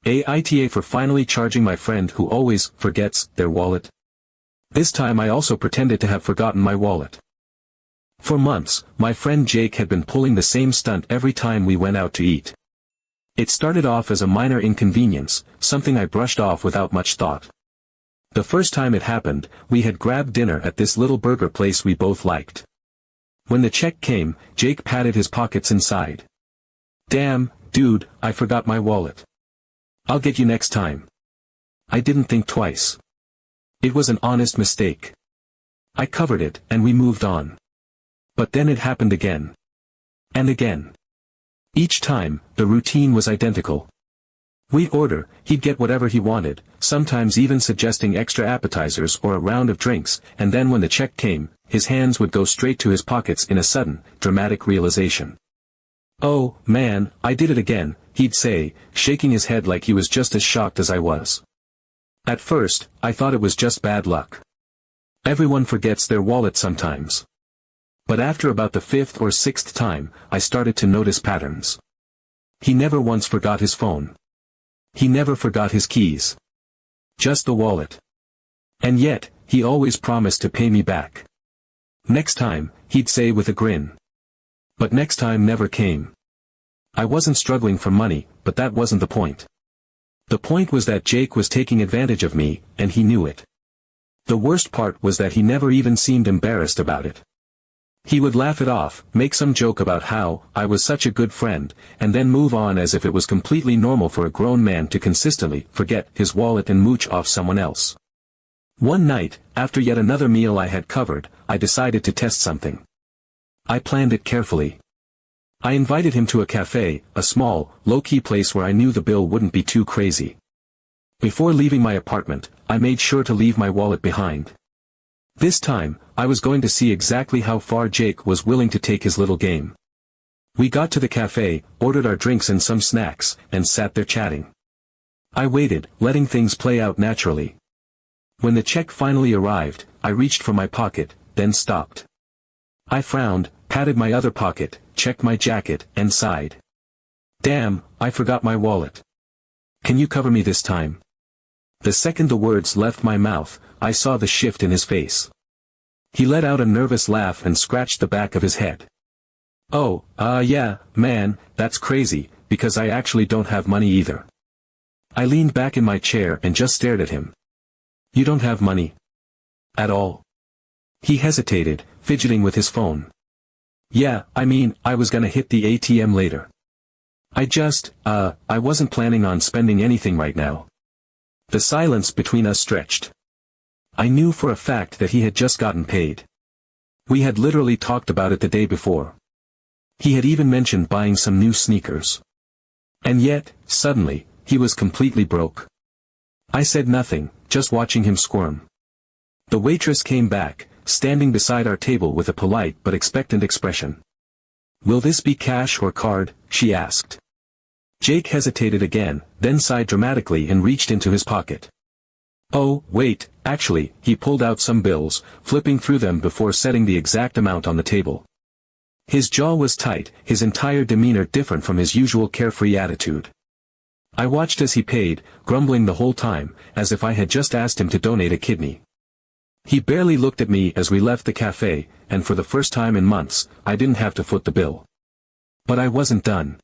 AITA for finally charging my friend who always forgets their wallet. This time I also pretended to have forgotten my wallet. For months, my friend Jake had been pulling the same stunt every time we went out to eat. It started off as a minor inconvenience, something I brushed off without much thought. The first time it happened, we had grabbed dinner at this little burger place we both liked. When the check came, Jake patted his pockets inside. "Damn, dude, I forgot my wallet. I'll get you next time." I didn't think twice. It was an honest mistake. I covered it, and we moved on. But then it happened again. And again. Each time, the routine was identical. We'd order, he'd get whatever he wanted, sometimes even suggesting extra appetizers or a round of drinks, and then when the check came, his hands would go straight to his pockets in a sudden, dramatic realization. "Oh, man, I did it again," he'd say, shaking his head like he was just as shocked as I was. At first, I thought it was just bad luck. Everyone forgets their wallet sometimes. But after about the fifth or sixth time, I started to notice patterns. He never once forgot his phone. He never forgot his keys. Just the wallet. And yet, he always promised to pay me back. "Next time," he'd say with a grin. But next time never came. I wasn't struggling for money, but that wasn't the point. The point was that Jake was taking advantage of me, and he knew it. The worst part was that he never even seemed embarrassed about it. He would laugh it off, make some joke about how I was such a good friend, and then move on as if it was completely normal for a grown man to consistently forget his wallet and mooch off someone else. One night, after yet another meal I had covered, I decided to test something. I planned it carefully. I invited him to a cafe, a small, low-key place where I knew the bill wouldn't be too crazy. Before leaving my apartment, I made sure to leave my wallet behind. This time, I was going to see exactly how far Jake was willing to take his little game. We got to the cafe, ordered our drinks and some snacks, and sat there chatting. I waited, letting things play out naturally. When the check finally arrived, I reached for my pocket, then stopped. I frowned, patted my other pocket, checked my jacket, and sighed. "Damn, I forgot my wallet. Can you cover me this time?" The second the words left my mouth, I saw the shift in his face. He let out a nervous laugh and scratched the back of his head. "Oh, yeah, man, that's crazy, because I actually don't have money either." I leaned back in my chair and just stared at him. "You don't have money? At all?" He hesitated, fidgeting with his phone. "Yeah, I mean, I was gonna hit the ATM later. I wasn't planning on spending anything right now." The silence between us stretched. I knew for a fact that he had just gotten paid. We had literally talked about it the day before. He had even mentioned buying some new sneakers. And yet, suddenly, he was completely broke. I said nothing, just watching him squirm. The waitress came back, standing beside our table with a polite but expectant expression. "Will this be cash or card?" she asked. Jake hesitated again, then sighed dramatically and reached into his pocket. "Oh, wait, actually," he pulled out some bills, flipping through them before setting the exact amount on the table. His jaw was tight, his entire demeanor different from his usual carefree attitude. I watched as he paid, grumbling the whole time, as if I had just asked him to donate a kidney. He barely looked at me as we left the cafe, and for the first time in months, I didn't have to foot the bill. But I wasn't done.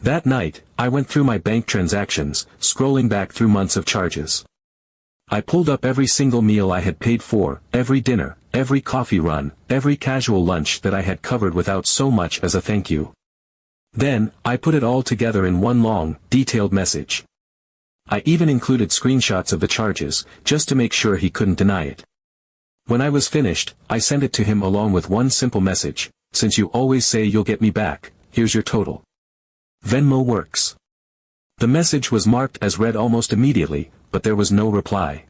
That night, I went through my bank transactions, scrolling back through months of charges. I pulled up every single meal I had paid for, every dinner, every coffee run, every casual lunch that I had covered without so much as a thank you. Then, I put it all together in one long, detailed message. I even included screenshots of the charges, just to make sure he couldn't deny it. When I was finished, I sent it to him along with one simple message: "Since you always say you'll get me back, here's your total. Venmo works." The message was marked as read almost immediately, but there was no reply.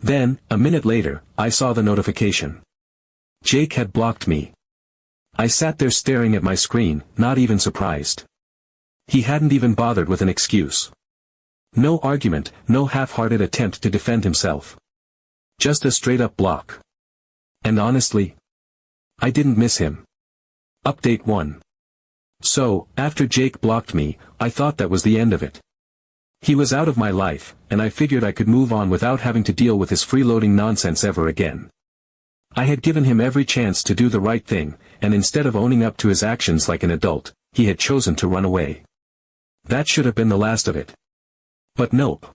Then, a minute later, I saw the notification. Jake had blocked me. I sat there staring at my screen, not even surprised. He hadn't even bothered with an excuse. No argument, no half-hearted attempt to defend himself. Just a straight-up block. And honestly, I didn't miss him. Update 1. So, after Jake blocked me, I thought that was the end of it. He was out of my life, and I figured I could move on without having to deal with his freeloading nonsense ever again. I had given him every chance to do the right thing, and instead of owning up to his actions like an adult, he had chosen to run away. That should have been the last of it. But nope.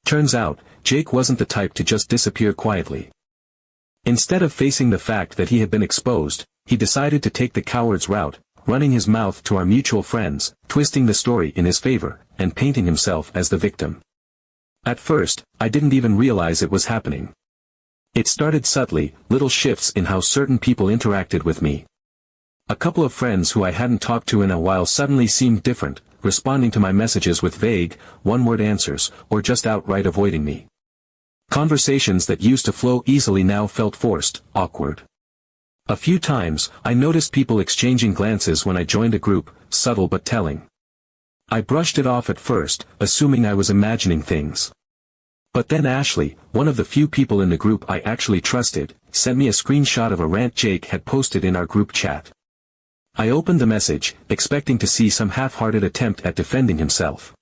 Turns out, Jake wasn't the type to just disappear quietly. Instead of facing the fact that he had been exposed, he decided to take the coward's route, running his mouth to our mutual friends, twisting the story in his favor, and painting himself as the victim. At first, I didn't even realize it was happening. It started subtly, little shifts in how certain people interacted with me. A couple of friends who I hadn't talked to in a while suddenly seemed different, responding to my messages with vague, one-word answers, or just outright avoiding me. Conversations that used to flow easily now felt forced, awkward. A few times, I noticed people exchanging glances when I joined a group, subtle but telling. I brushed it off at first, assuming I was imagining things. But then Ashley, one of the few people in the group I actually trusted, sent me a screenshot of a rant Jake had posted in our group chat. I opened the message, expecting to see some half-hearted attempt at defending himself.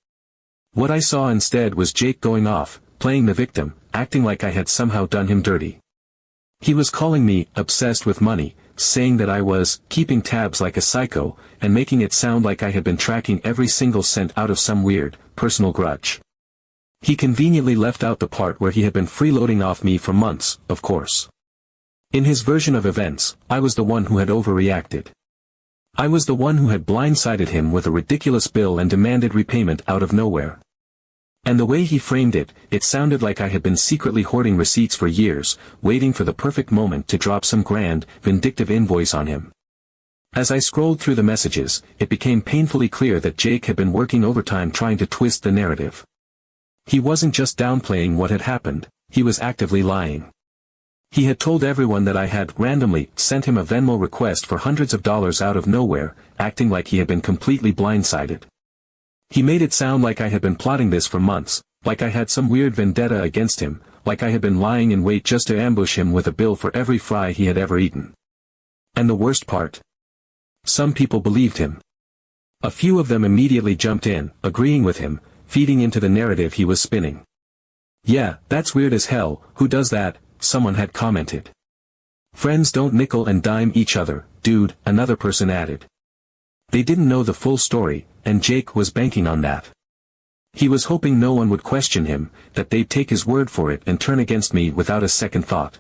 What I saw instead was Jake going off, playing the victim, acting like I had somehow done him dirty. He was calling me obsessed with money, saying that I was keeping tabs like a psycho, and making it sound like I had been tracking every single cent out of some weird, personal grudge. He conveniently left out the part where he had been freeloading off me for months, of course. In his version of events, I was the one who had overreacted. I was the one who had blindsided him with a ridiculous bill and demanded repayment out of nowhere. And the way he framed it, it sounded like I had been secretly hoarding receipts for years, waiting for the perfect moment to drop some grand, vindictive invoice on him. As I scrolled through the messages, it became painfully clear that Jake had been working overtime trying to twist the narrative. He wasn't just downplaying what had happened, he was actively lying. He had told everyone that I had randomly sent him a Venmo request for hundreds of dollars out of nowhere, acting like he had been completely blindsided. He made it sound like I had been plotting this for months, like I had some weird vendetta against him, like I had been lying in wait just to ambush him with a bill for every fry he had ever eaten. And the worst part? Some people believed him. A few of them immediately jumped in, agreeing with him, feeding into the narrative he was spinning. "Yeah, that's weird as hell, who does that?" someone had commented. "Friends don't nickel and dime each other, dude," another person added. They didn't know the full story, and Jake was banking on that. He was hoping no one would question him, that they'd take his word for it and turn against me without a second thought.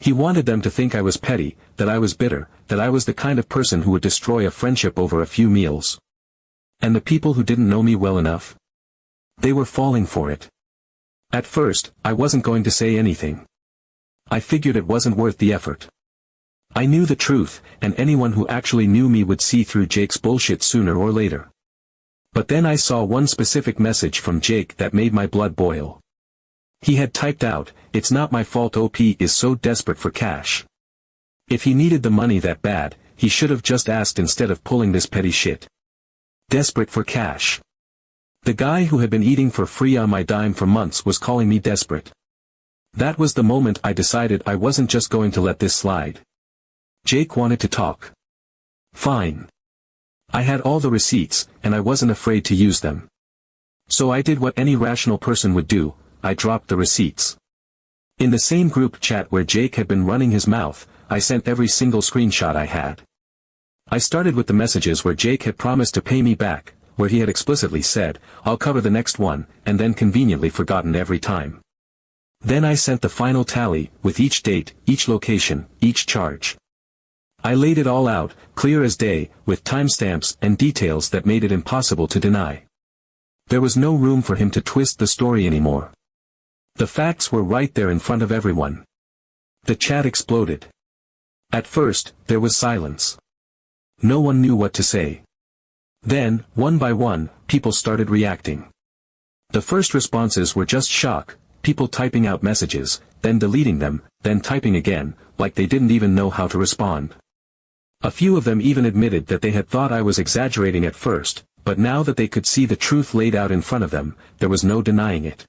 He wanted them to think I was petty, that I was bitter, that I was the kind of person who would destroy a friendship over a few meals. And the people who didn't know me well enough? They were falling for it. At first, I wasn't going to say anything. I figured it wasn't worth the effort. I knew the truth, and anyone who actually knew me would see through Jake's bullshit sooner or later. But then I saw one specific message from Jake that made my blood boil. He had typed out, "It's not my fault OP is so desperate for cash. If he needed the money that bad, he should have just asked instead of pulling this petty shit." Desperate for cash. The guy who had been eating for free on my dime for months was calling me desperate. That was the moment I decided I wasn't just going to let this slide. Jake wanted to talk. Fine. I had all the receipts, and I wasn't afraid to use them. So I did what any rational person would do, I dropped the receipts. In the same group chat where Jake had been running his mouth, I sent every single screenshot I had. I started with the messages where Jake had promised to pay me back, where he had explicitly said, "I'll cover the next one," and then conveniently forgotten every time. Then I sent the final tally, with each date, each location, each charge. I laid it all out, clear as day, with timestamps and details that made it impossible to deny. There was no room for him to twist the story anymore. The facts were right there in front of everyone. The chat exploded. At first, there was silence. No one knew what to say. Then, one by one, people started reacting. The first responses were just shock, people typing out messages, then deleting them, then typing again, like they didn't even know how to respond. A few of them even admitted that they had thought I was exaggerating at first, but now that they could see the truth laid out in front of them, there was no denying it.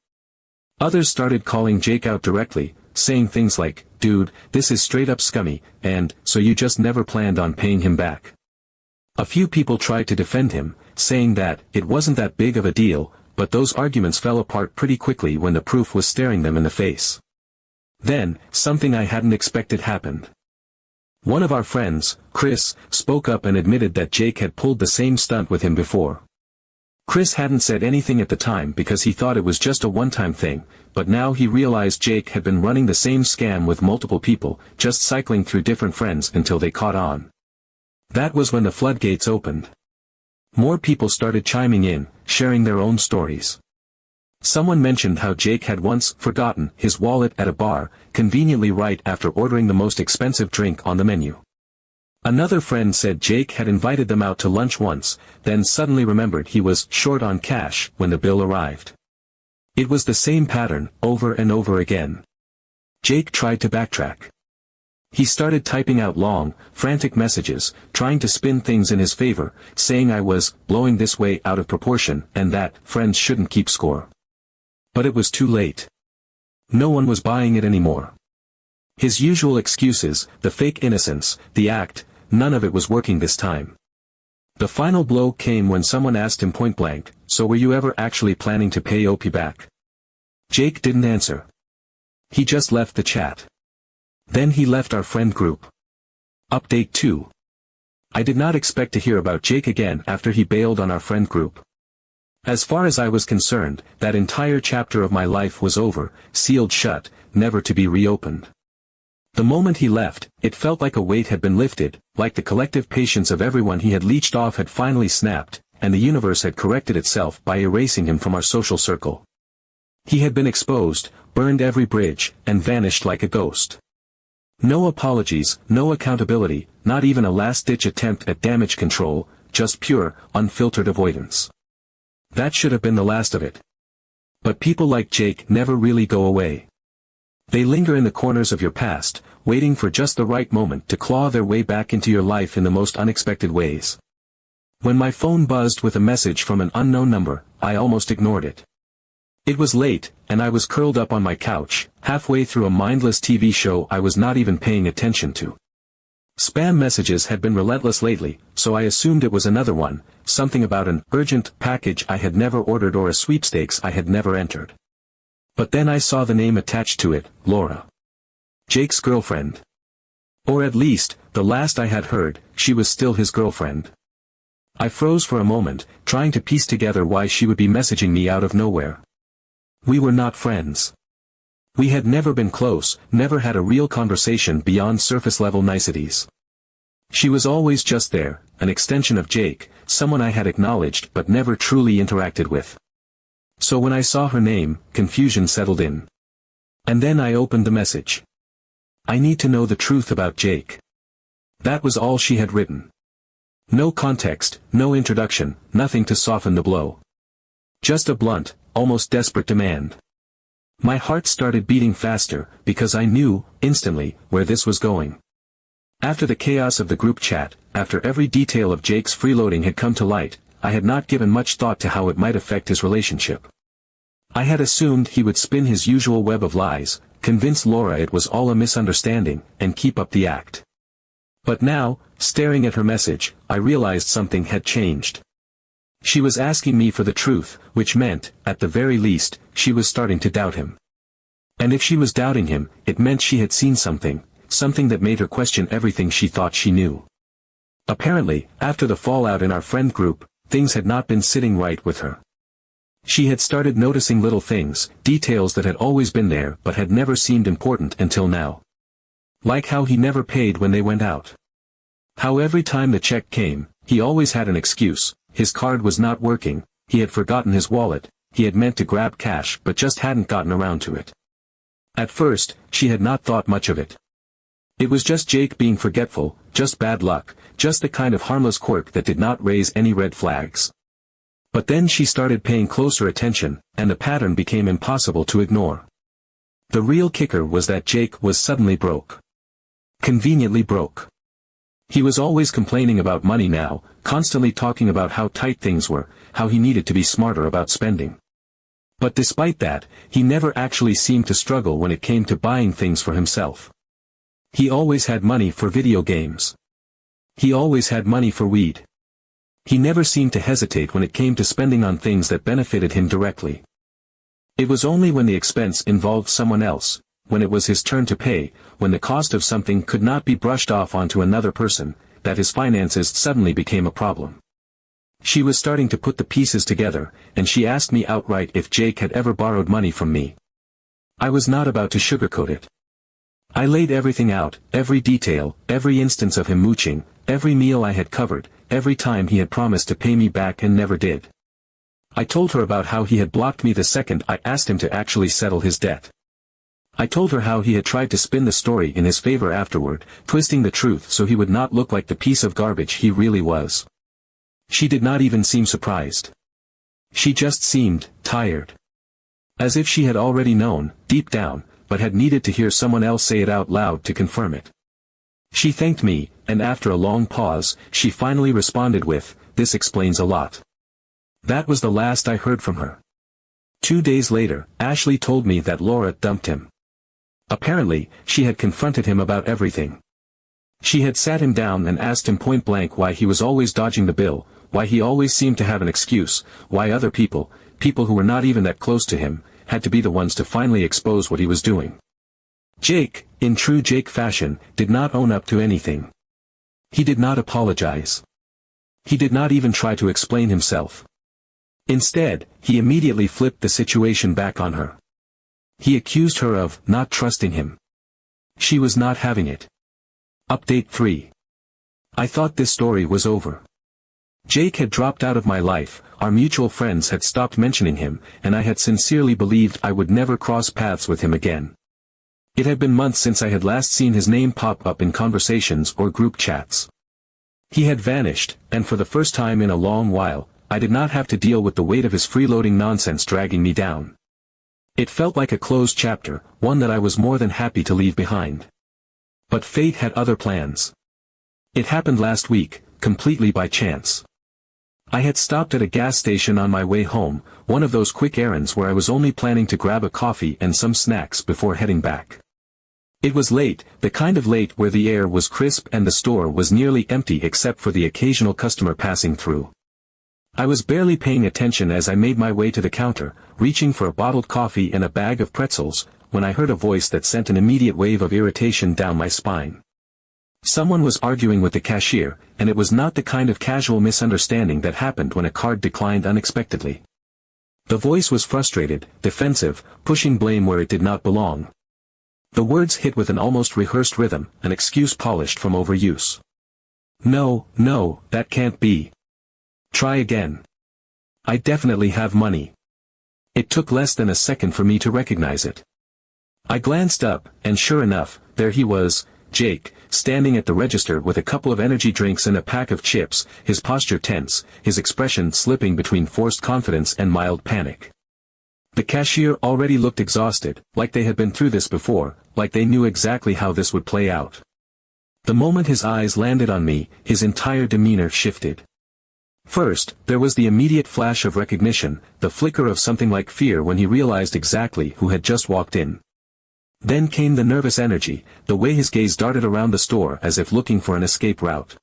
Others started calling Jake out directly, saying things like, "Dude, this is straight up scummy," and, "So you just never planned on paying him back." A few people tried to defend him, saying that it wasn't that big of a deal, but those arguments fell apart pretty quickly when the proof was staring them in the face. Then, something I hadn't expected happened. One of our friends, Chris, spoke up and admitted that Jake had pulled the same stunt with him before. Chris hadn't said anything at the time because he thought it was just a one-time thing, but now he realized Jake had been running the same scam with multiple people, just cycling through different friends until they caught on. That was when the floodgates opened. More people started chiming in, sharing their own stories. Someone mentioned how Jake had once forgotten his wallet at a bar, conveniently right after ordering the most expensive drink on the menu. Another friend said Jake had invited them out to lunch once, then suddenly remembered he was short on cash when the bill arrived. It was the same pattern, over and over again. Jake tried to backtrack. He started typing out long, frantic messages, trying to spin things in his favor, saying I was blowing this way out of proportion and that friends shouldn't keep score. But it was too late. No one was buying it anymore. His usual excuses, the fake innocence, the act, none of it was working this time. The final blow came when someone asked him point-blank, "So were you ever actually planning to pay OP back?" Jake didn't answer. He just left the chat. Then he left our friend group. Update 2. I did not expect to hear about Jake again after he bailed on our friend group. As far as I was concerned, that entire chapter of my life was over, sealed shut, never to be reopened. The moment he left, it felt like a weight had been lifted, like the collective patience of everyone he had leeched off had finally snapped, and the universe had corrected itself by erasing him from our social circle. He had been exposed, burned every bridge, and vanished like a ghost. No apologies, no accountability, not even a last-ditch attempt at damage control, just pure, unfiltered avoidance. That should have been the last of it. But people like Jake never really go away. They linger in the corners of your past, waiting for just the right moment to claw their way back into your life in the most unexpected ways. When my phone buzzed with a message from an unknown number, I almost ignored it. It was late, and I was curled up on my couch, halfway through a mindless TV show I was not even paying attention to. Spam messages had been relentless lately, so I assumed it was another one, something about an urgent package I had never ordered or a sweepstakes I had never entered. But then I saw the name attached to it, Laura. Jake's girlfriend. Or at least, the last I had heard, she was still his girlfriend. I froze for a moment, trying to piece together why she would be messaging me out of nowhere. We were not friends. We had never been close, never had a real conversation beyond surface-level niceties. She was always just there, an extension of Jake, someone I had acknowledged but never truly interacted with. So when I saw her name, confusion settled in. And then I opened the message. I need to know the truth about Jake. That was all she had written. No context, no introduction, nothing to soften the blow. Just a blunt, almost desperate demand. My heart started beating faster, because I knew, instantly, where this was going. After the chaos of the group chat, after every detail of Jake's freeloading had come to light, I had not given much thought to how it might affect his relationship. I had assumed he would spin his usual web of lies, convince Laura it was all a misunderstanding, and keep up the act. But now, staring at her message, I realized something had changed. She was asking me for the truth, which meant, at the very least, she was starting to doubt him. And if she was doubting him, it meant she had seen something that made her question everything she thought she knew. Apparently, after the fallout in our friend group, things had not been sitting right with her. She had started noticing little things, details that had always been there but had never seemed important until now. Like how he never paid when they went out. How every time the check came, he always had an excuse. His card was not working, he had forgotten his wallet, he had meant to grab cash but just hadn't gotten around to it. At first, she had not thought much of it. It was just Jake being forgetful, just bad luck, just the kind of harmless quirk that did not raise any red flags. But then she started paying closer attention, and the pattern became impossible to ignore. The real kicker was that Jake was suddenly broke. Conveniently broke. He was always complaining about money now, constantly talking about how tight things were, how he needed to be smarter about spending. But despite that, he never actually seemed to struggle when it came to buying things for himself. He always had money for video games. He always had money for weed. He never seemed to hesitate when it came to spending on things that benefited him directly. It was only when the expense involved someone else, when it was his turn to pay, when the cost of something could not be brushed off onto another person, that his finances suddenly became a problem. She was starting to put the pieces together, and she asked me outright if Jake had ever borrowed money from me. I was not about to sugarcoat it. I laid everything out, every detail, every instance of him mooching, every meal I had covered, every time he had promised to pay me back and never did. I told her about how he had blocked me the second I asked him to actually settle his debt. I told her how he had tried to spin the story in his favor afterward, twisting the truth so he would not look like the piece of garbage he really was. She did not even seem surprised. She just seemed tired. As if she had already known, deep down, but had needed to hear someone else say it out loud to confirm it. She thanked me, and after a long pause, she finally responded with, "This explains a lot." That was the last I heard from her. 2 days later, Ashley told me that Laura dumped him. Apparently, she had confronted him about everything. She had sat him down and asked him point blank why he was always dodging the bill, why he always seemed to have an excuse, why other people who were not even that close to him, had to be the ones to finally expose what he was doing. Jake, in true Jake fashion, did not own up to anything. He did not apologize. He did not even try to explain himself. Instead, he immediately flipped the situation back on her. He accused her of not trusting him. She was not having it. Update 3. I thought this story was over. Jake had dropped out of my life, our mutual friends had stopped mentioning him, and I had sincerely believed I would never cross paths with him again. It had been months since I had last seen his name pop up in conversations or group chats. He had vanished, and for the first time in a long while, I did not have to deal with the weight of his freeloading nonsense dragging me down. It felt like a closed chapter, one that I was more than happy to leave behind. But fate had other plans. It happened last week, completely by chance. I had stopped at a gas station on my way home, one of those quick errands where I was only planning to grab a coffee and some snacks before heading back. It was late, the kind of late where the air was crisp and the store was nearly empty except for the occasional customer passing through. I was barely paying attention as I made my way to the counter, reaching for a bottled coffee and a bag of pretzels, when I heard a voice that sent an immediate wave of irritation down my spine. Someone was arguing with the cashier, and it was not the kind of casual misunderstanding that happened when a card declined unexpectedly. The voice was frustrated, defensive, pushing blame where it did not belong. The words hit with an almost rehearsed rhythm, an excuse polished from overuse. "No, that can't be. Try again. I definitely have money." It took less than a second for me to recognize it. I glanced up, and sure enough, there he was, Jake, standing at the register with a couple of energy drinks and a pack of chips, his posture tense, his expression slipping between forced confidence and mild panic. The cashier already looked exhausted, like they had been through this before, like they knew exactly how this would play out. The moment his eyes landed on me, his entire demeanor shifted. First, there was the immediate flash of recognition, the flicker of something like fear when he realized exactly who had just walked in. Then came the nervous energy, the way his gaze darted around the store as if looking for an escape route.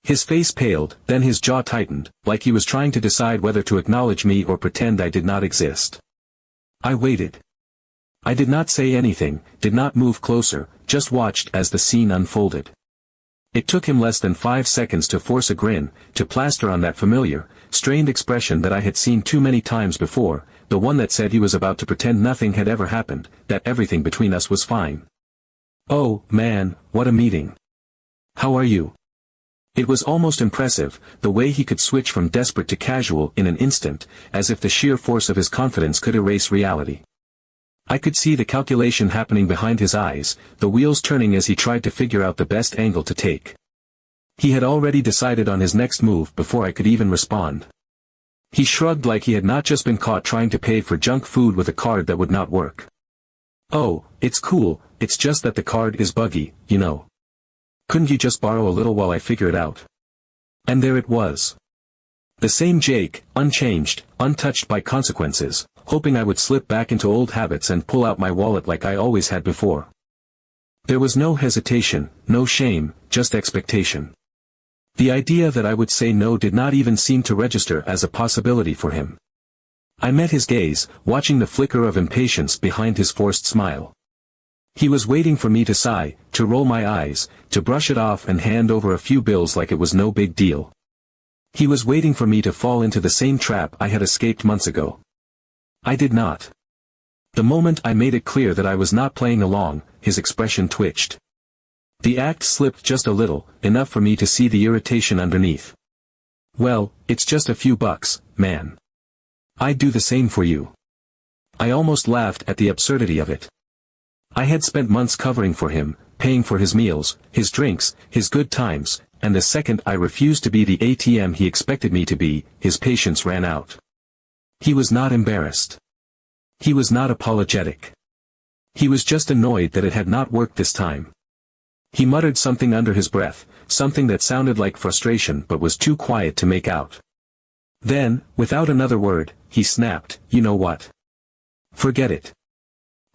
His face paled, then his jaw tightened, like he was trying to decide whether to acknowledge me or pretend I did not exist. I waited. I did not say anything, did not move closer, just watched as the scene unfolded. It took him less than 5 seconds to force a grin, to plaster on that familiar, strained expression that I had seen too many times before, the one that said he was about to pretend nothing had ever happened, that everything between us was fine. "Oh, man, what a meeting. How are you?" It was almost impressive, the way he could switch from desperate to casual in an instant, as if the sheer force of his confidence could erase reality. I could see the calculation happening behind his eyes, the wheels turning as he tried to figure out the best angle to take. He had already decided on his next move before I could even respond. He shrugged like he had not just been caught trying to pay for junk food with a card that would not work. "Oh, it's cool, it's just that the card is buggy, you know. Couldn't you just borrow a little while I figure it out?" And there it was. The same Jake, unchanged, untouched by consequences, hoping I would slip back into old habits and pull out my wallet like I always had before. There was no hesitation, no shame, just expectation. The idea that I would say no did not even seem to register as a possibility for him. I met his gaze, watching the flicker of impatience behind his forced smile. He was waiting for me to sigh, to roll my eyes, to brush it off and hand over a few bills like it was no big deal. He was waiting for me to fall into the same trap I had escaped months ago. I did not. The moment I made it clear that I was not playing along, his expression twitched. The act slipped just a little, enough for me to see the irritation underneath. Well, it's just a few bucks, man. I'd do the same for you. I almost laughed at the absurdity of it. I had spent months covering for him, paying for his meals, his drinks, his good times, and the second I refused to be the ATM he expected me to be, his patience ran out. He was not embarrassed. He was not apologetic. He was just annoyed that it had not worked this time. He muttered something under his breath, something that sounded like frustration but was too quiet to make out. Then, without another word, he snapped, "You know what? Forget it.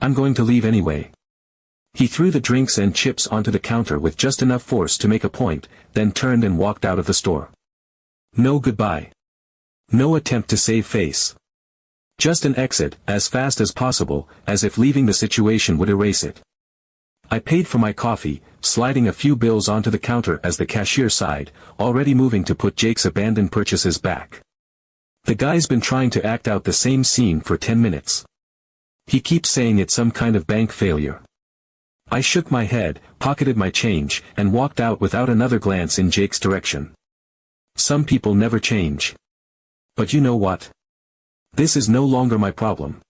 I'm going to leave anyway." He threw the drinks and chips onto the counter with just enough force to make a point, then turned and walked out of the store. No goodbye. No attempt to save face. Just an exit, as fast as possible, as if leaving the situation would erase it. I paid for my coffee, sliding a few bills onto the counter as the cashier sighed, already moving to put Jake's abandoned purchases back. The guy's been trying to act out the same scene for 10 minutes. He keeps saying it's some kind of bank failure. I shook my head, pocketed my change, and walked out without another glance in Jake's direction. Some people never change. But you know what? This is no longer my problem.